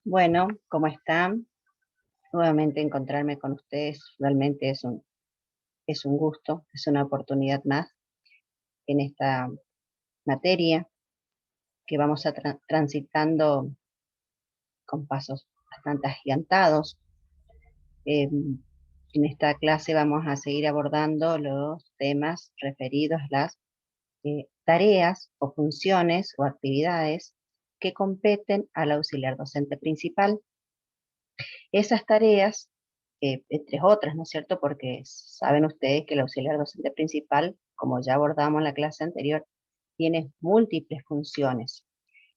Bueno, ¿cómo están? Nuevamente encontrarme con ustedes realmente es un gusto, es una oportunidad más en esta materia que vamos a transitando con pasos bastante agigantados. En esta clase vamos a seguir abordando los temas referidos a las tareas o funciones o actividades que competen al auxiliar docente principal. Esas tareas, entre otras, ¿no es cierto? Porque saben ustedes que el auxiliar docente principal, como ya abordamos en la clase anterior, tiene múltiples funciones.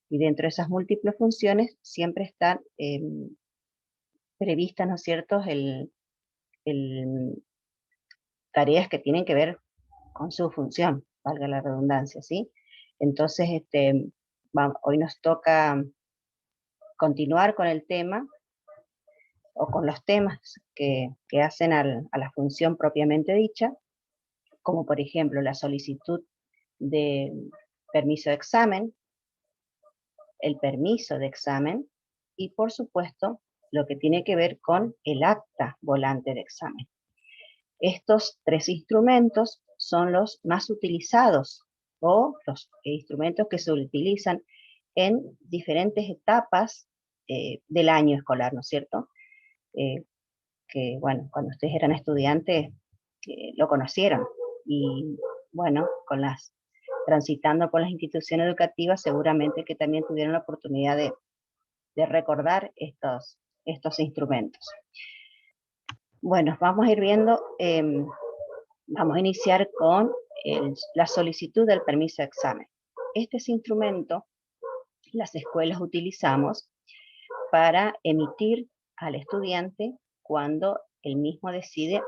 Y dentro de esas múltiples funciones siempre están previstas, ¿no es cierto?, el, tareas que tienen que ver con su función, valga la redundancia, ¿sí? Entonces, hoy nos toca continuar con el tema o con los temas que hacen a la función propiamente dicha, como por ejemplo la solicitud de permiso de examen, el permiso de examen y por supuesto lo que tiene que ver con el acta volante de examen. Estos tres instrumentos son los más utilizados o los instrumentos que se utilizan en diferentes etapas del año escolar, ¿no es cierto? Eh, que, bueno, cuando ustedes eran estudiantes lo conocieron. Y, bueno, transitando por las instituciones educativas, seguramente que también tuvieron la oportunidad de recordar estos instrumentos. Bueno, vamos a ir viendo, vamos a iniciar con la solicitud del permiso de examen. Este es instrumento las escuelas utilizamos para emitir al estudiante cuando él mismo decide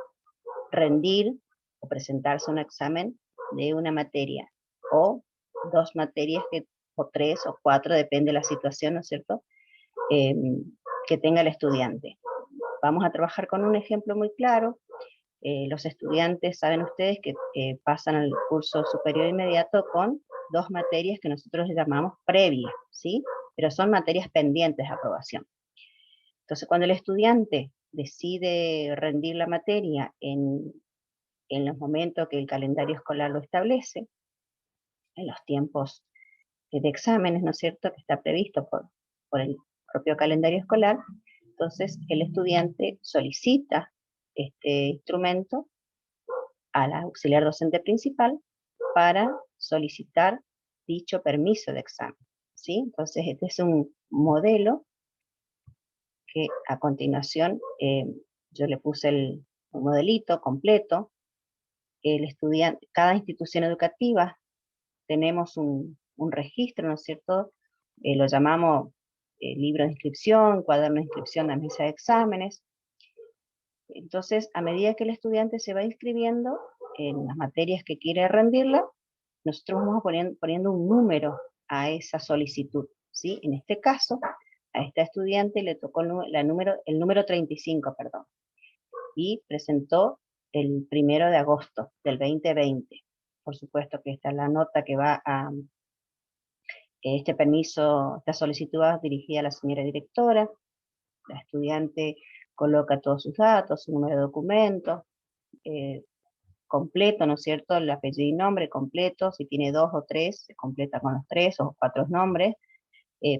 rendir o presentarse a un examen de una materia o dos materias o tres o cuatro, depende de la situación, ¿no es cierto?, eh, que tenga el estudiante. Vamos a trabajar con un ejemplo muy claro. Los estudiantes, saben ustedes que pasan al curso superior inmediato con dos materias que nosotros llamamos previas, ¿sí? Pero son materias pendientes de aprobación. Entonces, cuando el estudiante decide rendir la materia en los momentos que el calendario escolar lo establece, en los tiempos de exámenes, ¿no es cierto?, que está previsto por el propio calendario escolar, entonces el estudiante solicita este instrumento al auxiliar docente principal para solicitar dicho permiso de examen, ¿sí? Entonces este es un modelo que a continuación yo le puse un modelito completo. El estudiante, cada institución educativa tenemos un registro, ¿no es cierto? Lo llamamos libro de inscripción, cuaderno de inscripción a mesa de exámenes. Entonces, a medida que el estudiante se va inscribiendo en las materias que quiere rendirla, nosotros vamos poniendo un número a esa solicitud, ¿sí? En este caso, a esta estudiante le tocó el número 35, perdón, y presentó el 1 de agosto del 2020. Por supuesto que esta es la nota que va a este permiso, esta solicitud va dirigida a la señora directora. La estudiante coloca todos sus datos, su número de documento, eh, completo, ¿no es cierto?, el apellido y nombre completo, si tiene dos o tres, se completa con los tres o cuatro nombres,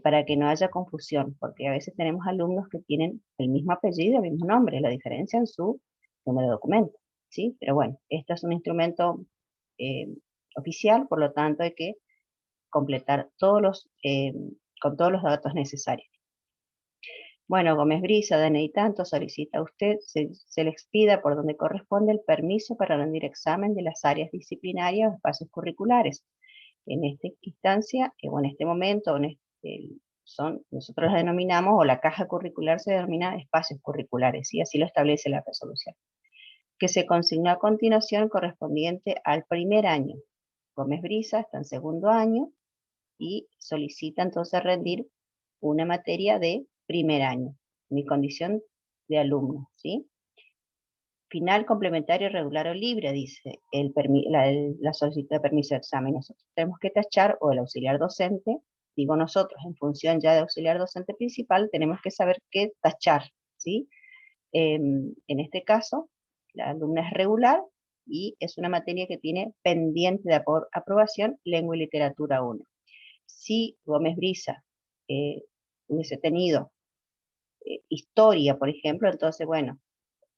para que no haya confusión, porque a veces tenemos alumnos que tienen el mismo apellido, el mismo nombre, la diferencia en su número de documento, ¿sí? Pero bueno, este es un instrumento eh, oficial, por lo tanto hay que completar con todos los datos necesarios. Bueno, Gómez Brisa, DNI tanto, solicita a usted, se le expida por donde corresponde el permiso para rendir examen de las áreas disciplinarias o espacios curriculares. En esta instancia, o en este momento, nosotros la denominamos, o la caja curricular se denomina espacios curriculares, y así lo establece la resolución, que se consignó a continuación correspondiente al primer año. Gómez Brisa está en segundo año y solicita entonces rendir una materia de primer año, mi condición de alumno, ¿sí? Final complementario regular o libre, dice la solicitud de permiso de examen. Nosotros tenemos que tachar, o el auxiliar docente, digo nosotros, en función ya de auxiliar docente principal, tenemos que saber qué tachar, ¿sí? En este caso, la alumna es regular y es una materia que tiene pendiente de aprobación lengua y literatura 1. Si Gómez Brisa hubiese tenido historia, por ejemplo, entonces, bueno,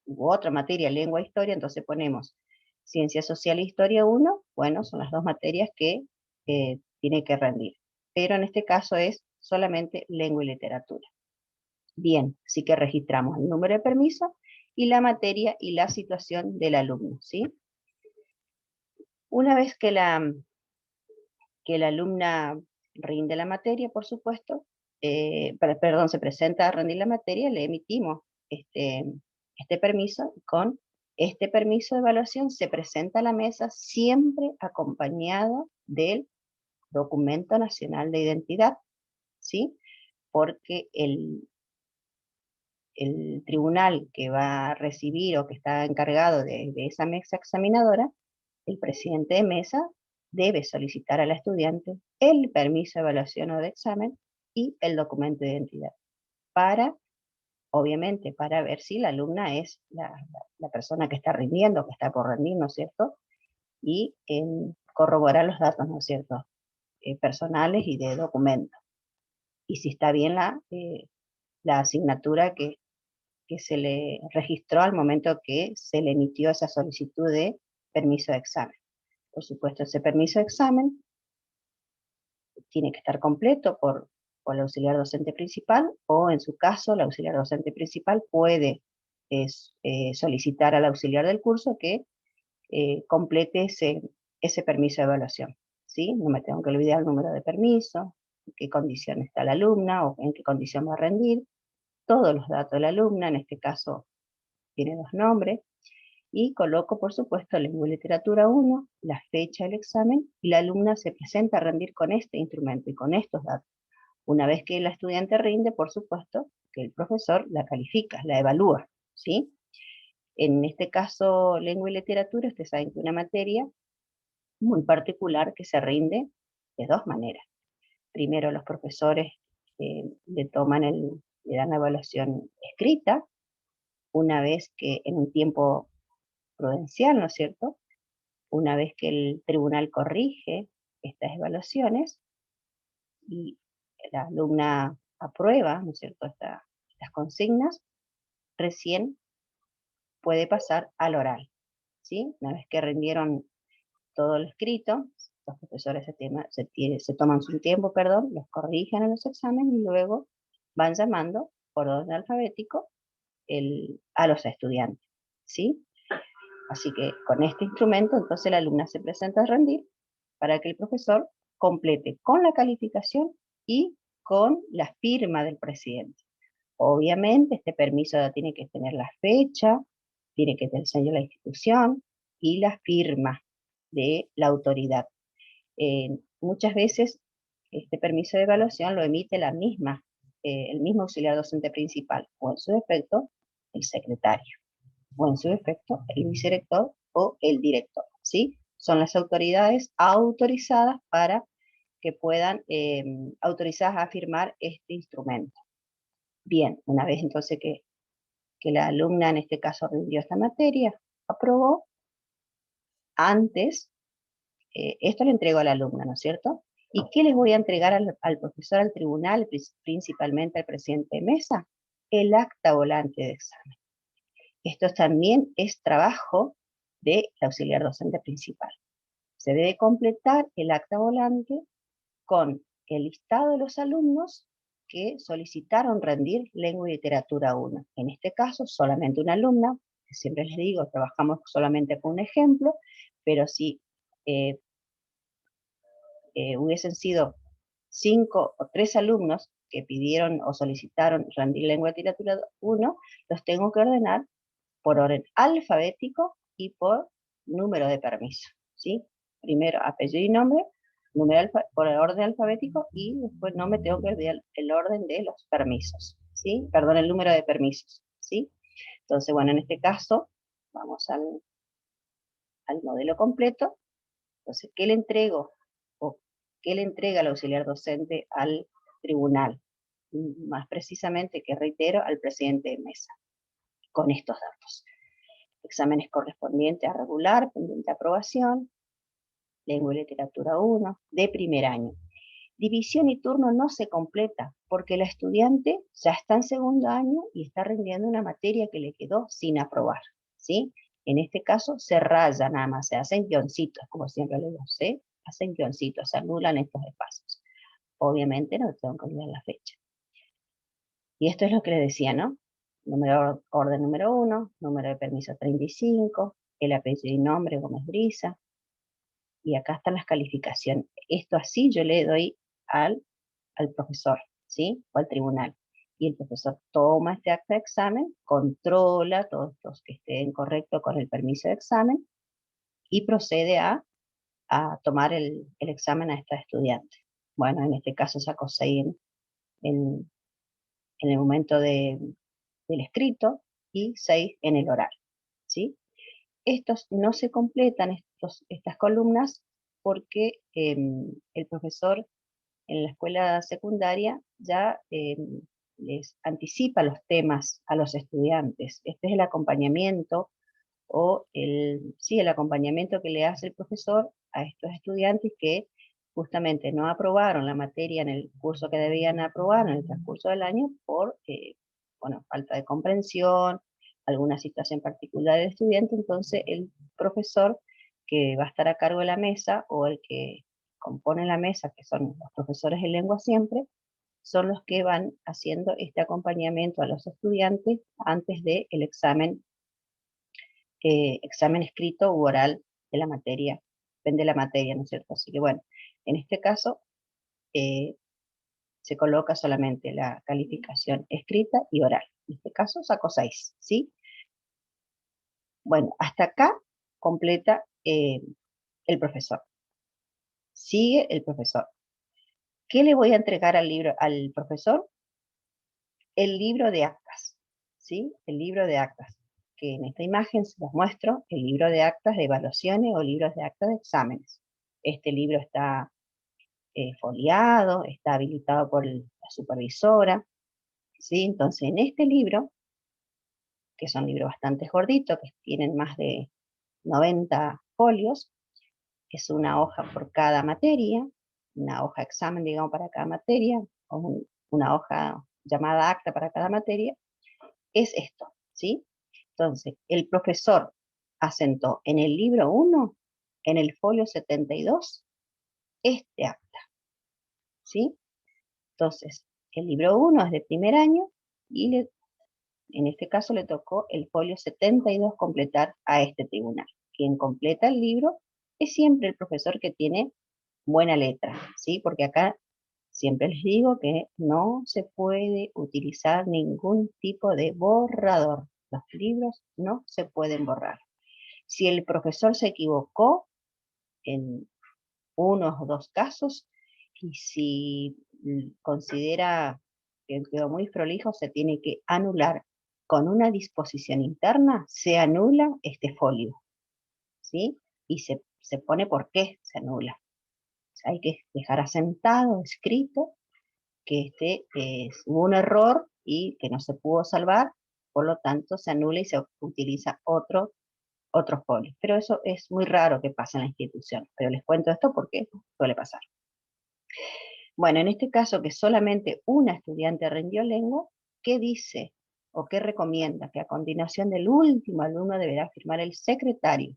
u otra materia, lengua e historia, entonces ponemos ciencia social e historia 1, bueno, son las dos materias que tiene que rendir. Pero en este caso es solamente lengua y literatura. Bien, así que registramos el número de permiso y la materia y la situación del alumno, ¿sí? Una vez que la alumna rinde la materia, por supuesto, perdón, se presenta a rendir la materia, le emitimos este permiso. Con este permiso de evaluación se presenta a la mesa siempre acompañado del documento nacional de identidad, ¿sí? Porque el tribunal que va a recibir o que está encargado de esa mesa examinadora, el presidente de mesa debe solicitar a la estudiante el permiso de evaluación o de examen y el documento de identidad, para, obviamente, para ver si la alumna es la persona que está rindiendo, que está por rendir, ¿no es cierto? Y corroborar los datos, ¿no es cierto? Personales y de documento. Y si está bien la asignatura que se le registró al momento que se le emitió esa solicitud de permiso de examen. Por supuesto, ese permiso de examen tiene que estar completo por el auxiliar docente principal, o en su caso, el auxiliar docente principal puede solicitar al auxiliar del curso que complete ese permiso de evaluación, ¿sí? No me tengo que olvidar el número de permiso, en qué condición está la alumna, o en qué condición va a rendir, todos los datos de la alumna, en este caso tiene 2 nombres, y coloco, por supuesto, lengua y literatura 1, la fecha del examen, y la alumna se presenta a rendir con este instrumento y con estos datos. Una vez que la estudiante rinde, por supuesto, que el profesor la califica, la evalúa, ¿sí? En este caso, lengua y literatura, ustedes saben que es una materia muy particular que se rinde de 2 maneras. Primero, los profesores le dan la evaluación escrita, una vez que en un tiempo prudencial, ¿no es cierto? Una vez que el tribunal corrige estas evaluaciones y la alumna aprueba, ¿no es cierto?, estas consignas, recién puede pasar al oral, ¿sí? Una vez que rindieron todo lo escrito, los profesores se toman su tiempo, perdón, los corrigen en los exámenes y luego van llamando por orden alfabético a los estudiantes, ¿sí? Así que con este instrumento, entonces la alumna se presenta a rendir para que el profesor complete con la calificación y con la firma del presidente. Obviamente este permiso tiene que tener la fecha, tiene que tener el sello de la institución y la firma de la autoridad. Muchas veces este permiso de evaluación lo emite el mismo auxiliar docente principal, o en su defecto, el secretario, o en su defecto, el vicerrector o el director, ¿sí? Son las autoridades autorizadas para que puedan, autorizadas a firmar este instrumento. Bien, una vez entonces que la alumna en este caso rindió esta materia, aprobó, antes, esto le entrego a la alumna, ¿no es cierto? ¿Y qué les voy a entregar al profesor, al tribunal, principalmente al presidente de mesa? El acta volante de examen. Esto también es trabajo del auxiliar docente principal. Se debe completar el acta volante con el listado de los alumnos que solicitaron rendir lengua y literatura 1. En este caso, solamente una alumna, que siempre les digo, trabajamos solamente con un ejemplo, pero si hubiesen sido 5 o 3 alumnos que pidieron o solicitaron rendir lengua y literatura 1, los tengo que ordenar por orden alfabético y por número de permiso, ¿sí? Primero apellido y nombre, por el orden alfabético, y después no me tengo que olvidar el orden de los permisos, ¿sí? Perdón, el número de permisos, ¿sí? Entonces, bueno, en este caso, vamos al modelo completo. Entonces, ¿qué le entrego? O que le entrega el auxiliar docente al tribunal, más precisamente, que reitero, al presidente de mesa, con estos datos. Exámenes correspondientes a regular, pendiente de aprobación, lengua y literatura 1, de primer año. División y turno no se completa, porque la estudiante ya está en segundo año y está rindiendo una materia que le quedó sin aprobar, ¿sí? En este caso se raya nada más, se hacen guioncitos, como siempre les digo, ¿sí? Hacen guioncitos, se anulan estos espacios. Obviamente no tengo que olvidar la fecha. Y esto es lo que les decía, ¿no? Orden número 1, número de permiso 35, el apellido y nombre Gómez Brisa, y acá están las calificaciones. Esto así yo le doy al profesor, ¿sí? O al tribunal. Y el profesor toma este acta de examen, controla todos los que estén correctos con el permiso de examen y procede a tomar el examen a esta estudiante. Bueno, en este caso sacó 6 en el momento del escrito y 6 en el oral, ¿sí? Estos no se completan, estas columnas, porque el profesor en la escuela secundaria ya les anticipa los temas a los estudiantes. Este es el acompañamiento o el acompañamiento que le hace el profesor a estos estudiantes que justamente no aprobaron la materia en el curso que debían aprobar en el transcurso del año por falta de comprensión, alguna situación particular del estudiante. Entonces el profesor que va a estar a cargo de la mesa, o el que compone la mesa, que son los profesores de lengua siempre, son los que van haciendo este acompañamiento a los estudiantes antes del examen escrito u oral de la materia, depende de la materia, ¿no es cierto? Así que bueno, en este caso se coloca solamente la calificación escrita y oral. En este caso saco 6, ¿sí? Bueno, hasta acá completa el profesor. Sigue el profesor. ¿Qué le voy a entregar al profesor? El libro de actas, ¿sí? El libro de actas, que en esta imagen se los muestro, el libro de actas de evaluaciones o libros de actas de exámenes. Este libro está foliado, está habilitado por la supervisora, ¿sí? Entonces, en este libro, que son libros bastante gorditos, que tienen más de 90 folios, es una hoja por cada materia, una hoja de examen, digamos, para cada materia, o una hoja llamada acta para cada materia, es esto, ¿sí? Entonces, el profesor asentó en el libro 1, en el folio 72, este acta, ¿sí? Entonces, el libro 1 es de primer año y en este caso le tocó el folio 72 completar a este tribunal. Quien completa el libro es siempre el profesor que tiene buena letra, ¿sí? Porque acá siempre les digo que no se puede utilizar ningún tipo de borrador. Los libros no se pueden borrar. Si el profesor se equivocó en unos o dos casos, y si considera que quedó muy prolijo, se tiene que anular. Con una disposición interna se anula este folio, ¿sí? Y se pone por qué se anula. O sea, hay que dejar asentado, escrito, que hubo un error y que no se pudo salvar, por lo tanto se anula y se utiliza otro folio. Pero eso es muy raro que pase en la institución. Pero les cuento esto porque suele pasar. Bueno, en este caso que solamente una estudiante rindió lengua, ¿qué dice o qué recomienda? Que a continuación del último alumno deberá firmar el secretario,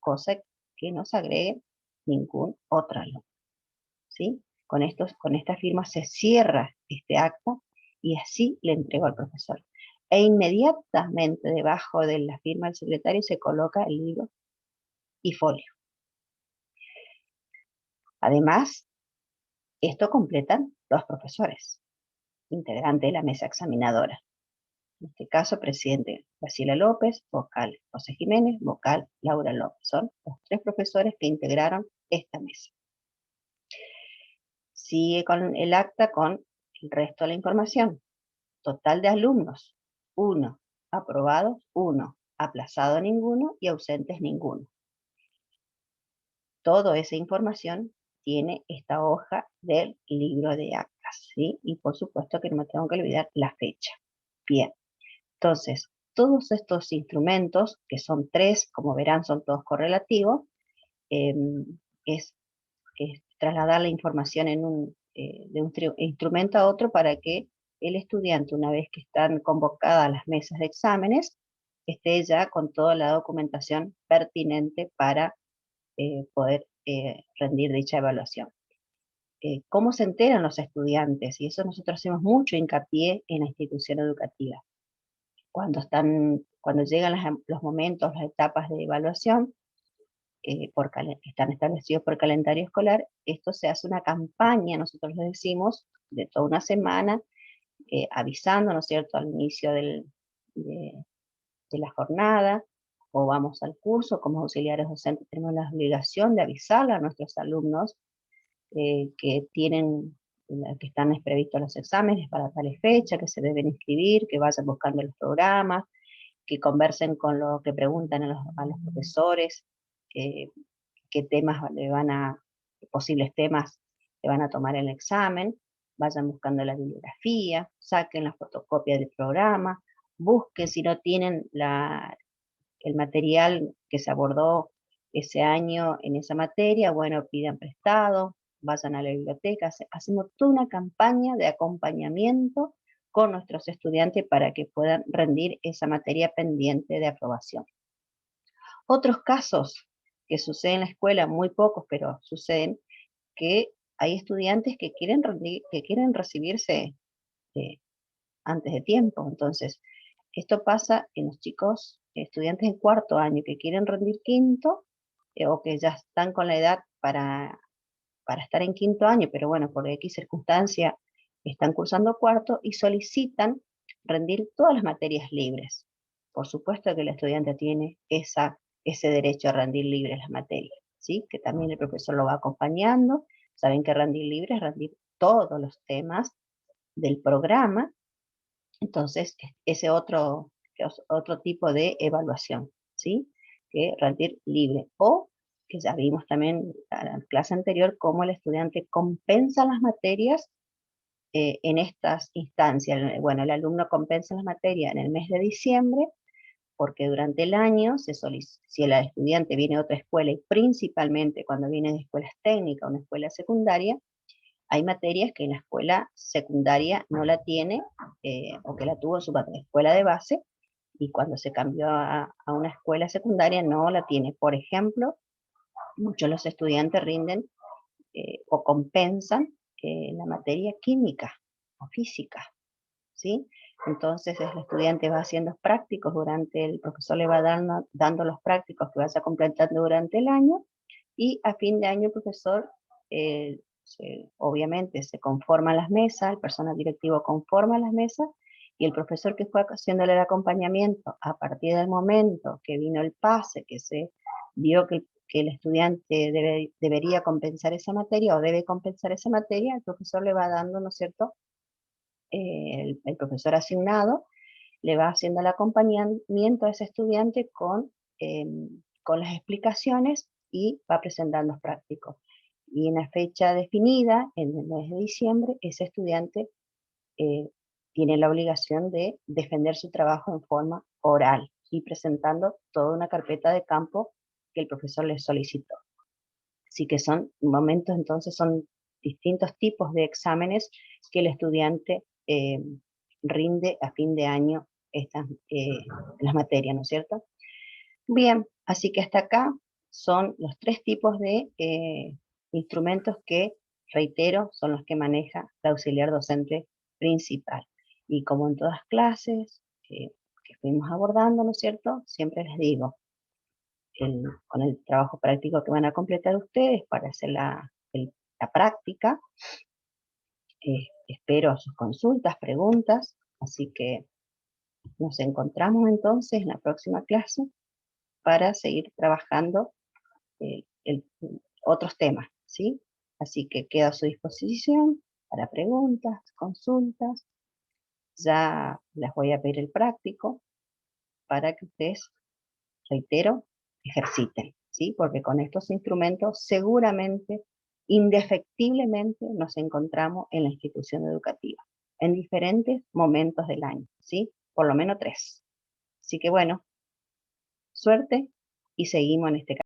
cosa que no se agregue ningún otro alumno, ¿sí? Con esta firma se cierra este acto y así le entregó al profesor. E inmediatamente debajo de la firma del secretario se coloca el libro y folio. Además, esto completan los profesores, integrantes de la mesa examinadora. En este caso, presidente Graciela López, vocal José Jiménez, vocal Laura López. Son los 3 profesores que integraron esta mesa. Sigue con el acta con el resto de la información. Total de alumnos, 1. Aprobados, 1. Aplazado, ninguno. Y ausentes, ninguno. Toda esa información tiene esta hoja del libro de actas, ¿sí? Y por supuesto que no me tengo que olvidar la fecha. Bien, entonces, todos estos instrumentos, que son 3, como verán, son todos correlativos, es trasladar la información de un instrumento a otro para que el estudiante, una vez que están convocadas las mesas de exámenes, esté ya con toda la documentación pertinente para poder rendir dicha evaluación. ¿Cómo se enteran los estudiantes? Y eso nosotros hacemos mucho hincapié en la institución educativa. Cuando llegan los momentos, las etapas de evaluación, están establecidos por calendario escolar, esto se hace una campaña, nosotros le decimos, de toda una semana, avisando, ¿no es cierto?, al inicio de la jornada, o vamos al curso, como auxiliares docentes tenemos la obligación de avisarle a nuestros alumnos que que están previstos los exámenes para tales fecha, que se deben inscribir, que vayan buscando los programas, que conversen con lo que preguntan a los profesores, qué temas posibles temas que van a tomar en el examen, vayan buscando la bibliografía, saquen la fotocopia del programa, busquen si no tienen el material que se abordó ese año en esa materia, bueno, pidan prestado, vayan a la biblioteca, hacemos toda una campaña de acompañamiento con nuestros estudiantes para que puedan rendir esa materia pendiente de aprobación. Otros casos que suceden en la escuela, muy pocos, pero suceden, que hay estudiantes que quieren recibirse eh, antes de tiempo. Entonces, esto pasa en los chicos, estudiantes de cuarto año que quieren rendir quinto, o que ya están con la edad para estar en quinto año, pero bueno, por X circunstancia están cursando cuarto y solicitan rendir todas las materias libres. Por supuesto que el estudiante tiene ese derecho a rendir libres las materias, ¿sí? Que también el profesor lo va acompañando. Saben que rendir libre es rendir todos los temas del programa. Entonces, otro tipo de evaluación, ¿sí? Que rendir libre. O, que ya vimos también en la clase anterior, cómo el estudiante compensa las materias en estas instancias. Bueno, el alumno compensa las materias en el mes de diciembre, porque durante el año, si el estudiante viene de otra escuela, y principalmente cuando viene de escuelas técnicas o una escuela secundaria, hay materias que en la escuela secundaria no la tiene, o que la tuvo en su escuela de base, y cuando se cambió a una escuela secundaria no la tiene. Por ejemplo, muchos de los estudiantes rinden o compensan la materia química o física, ¿sí? Entonces el estudiante va haciendo prácticos el profesor le va dando los prácticos que vaya completando durante el año, y a fin de año el profesor, obviamente se conforman las mesas, el personal directivo conforma las mesas, y el profesor que fue haciéndole el acompañamiento a partir del momento que vino el pase, que se vio que el estudiante debería compensar esa materia o debe compensar esa materia, el profesor le va dando, ¿no es cierto?, el profesor asignado le va haciendo el acompañamiento a ese estudiante con las explicaciones, y va presentando los prácticos. Y en la fecha definida, en el mes de diciembre, ese estudiante eh, tiene la obligación de defender su trabajo en forma oral y presentando toda una carpeta de campo que el profesor le solicitó. Así que son momentos, entonces son distintos tipos de exámenes que el estudiante rinde a fin de año las materias, ¿no es cierto? Bien, así que hasta acá son los 3 tipos de instrumentos que, reitero, son los que maneja la auxiliar docente principal. Y como en todas clases que fuimos abordando, ¿no es cierto?, siempre les digo, con el trabajo práctico que van a completar ustedes para hacer la práctica, espero sus consultas, preguntas, así que nos encontramos entonces en la próxima clase para seguir trabajando eh, el- otros temas, ¿sí? Así que quedo a su disposición para preguntas, consultas. Ya les voy a pedir el práctico para que ustedes, reitero, ejerciten, ¿sí? Porque con estos instrumentos seguramente indefectiblemente nos encontramos en la institución educativa, en diferentes momentos del año, ¿sí? Por lo menos 3. Así que bueno, suerte y seguimos en este camino.